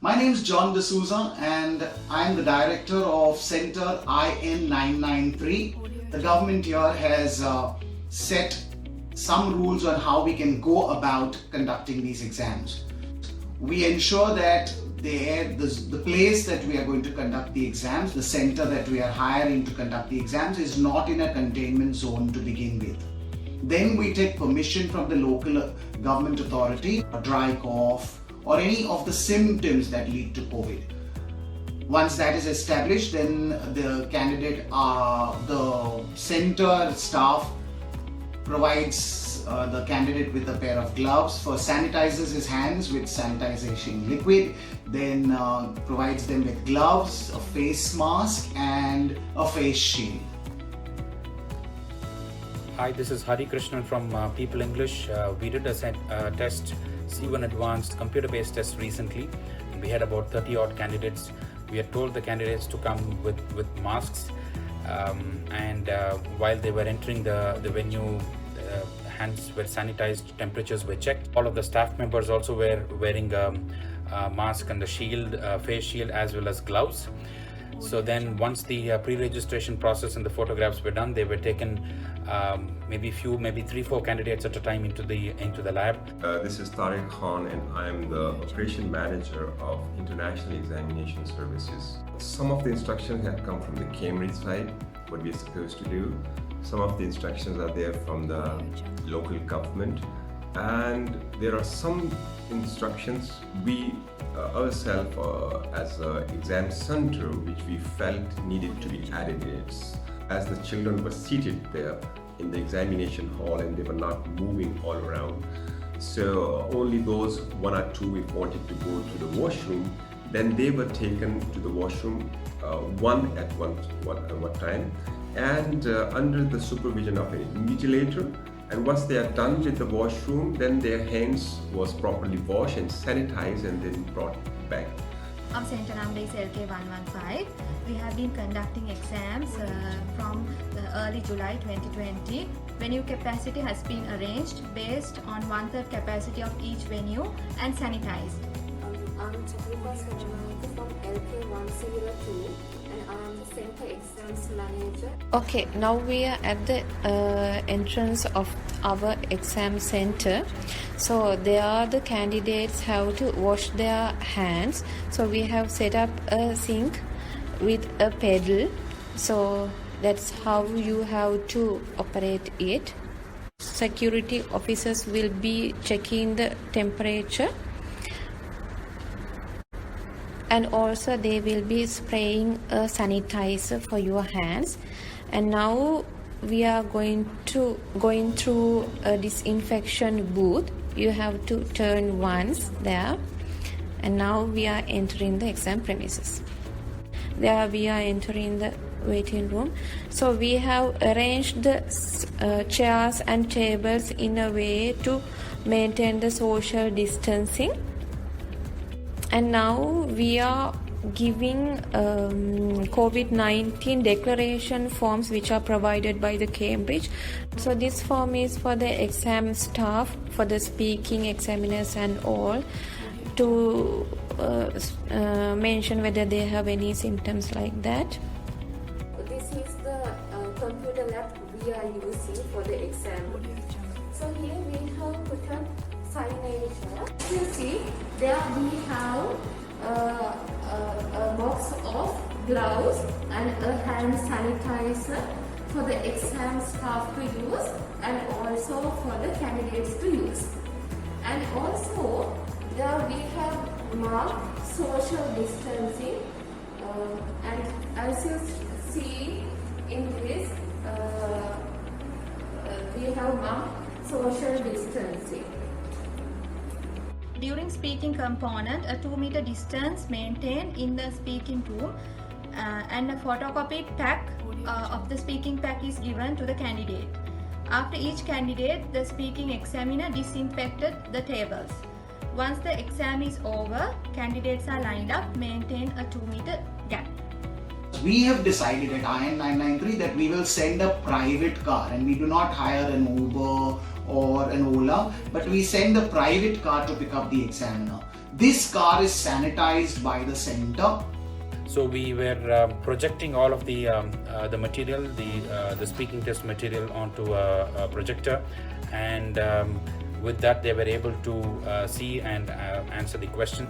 My name is John D'Souza and I am the director of Center IN993. The government here has set some rules on how we can go about conducting these exams. We ensure that the place that we are going to conduct the exams, the center that we are hiring to conduct the exams, is not in a containment zone to begin with. Then we take permission from the local government authority, a dry cough, or any of the symptoms that lead to COVID. Once that is established, then the center staff provides the candidate with a pair of gloves, first sanitizes his hands with sanitization liquid, then provides them with gloves, a face mask and a face shield. Hi, this is Hari Krishnan from People English. We did a test, C1 Advanced computer-based test recently. We had about 30 odd candidates. We had told the candidates to come with masks, and while they were entering the venue, hands were sanitized, temperatures were checked. All of the staff members also were wearing a mask and the shield, face shield, as well as gloves. So then once the pre-registration process and the photographs were done, they were taken maybe 3-4 candidates at a time into the lab. This is Tariq Khan and I am the operation manager of International Examination Services. Some of the instructions have come from the Cambridge side, what we are supposed to do. Some of the instructions are there from the local government, and there are some instructions we ourselves as an exam center which we felt needed to be added. As the children were seated there in the examination hall and they were not moving all around, so only those 1 or 2 we wanted to go to the washroom, then they were taken to the washroom, one at one time, and under the supervision of an invigilator. And once they are done with the washroom, then their hands was properly washed and sanitized and then brought back. Our center number is LK115. We have been conducting exams from early July 2020. Venue capacity has been arranged based on 1/3 capacity of each venue and sanitized. I'm Chakrika Swaminathan from LK102 and I'm the center exams manager. Okay, now we are at the entrance of our exam center. So there the candidates have to wash their hands. So we have set up a sink with a pedal. So that's how you have to operate it. Security officers will be checking the temperature, and also they will be spraying a sanitizer for your hands. And now we are going through a disinfection booth. You have to turn once there, and now we are entering the exam premises. There we are entering the waiting room. So we have arranged the chairs and tables in a way to maintain the social distancing. And now we are giving COVID-19 declaration forms which are provided by the Cambridge. So this form is for the exam staff, for the speaking examiners and all, to mention whether they have any symptoms like that. This is the computer lab we are using for the exam. So here we have put up signage. You see, there we have a box of gloves and a hand sanitizer for the exam staff to use and also for the candidates to use. And also there we have marked social distancing, and as you see in this we have marked social distancing. During speaking component, a 2-meter distance maintained in the speaking room, and a photocopied pack of the speaking pack is given to the candidate. After each candidate, the speaking examiner disinfected the tables. Once the exam is over, candidates are lined up, maintain a 2-meter gap. We have decided at IN993 that we will send a private car, and we do not hire an Uber or an Ola, but we send a private car to pick up the examiner. This car is sanitized by the center. So we were projecting all of the material, the speaking test material onto a projector, and with that they were able to see and answer the question.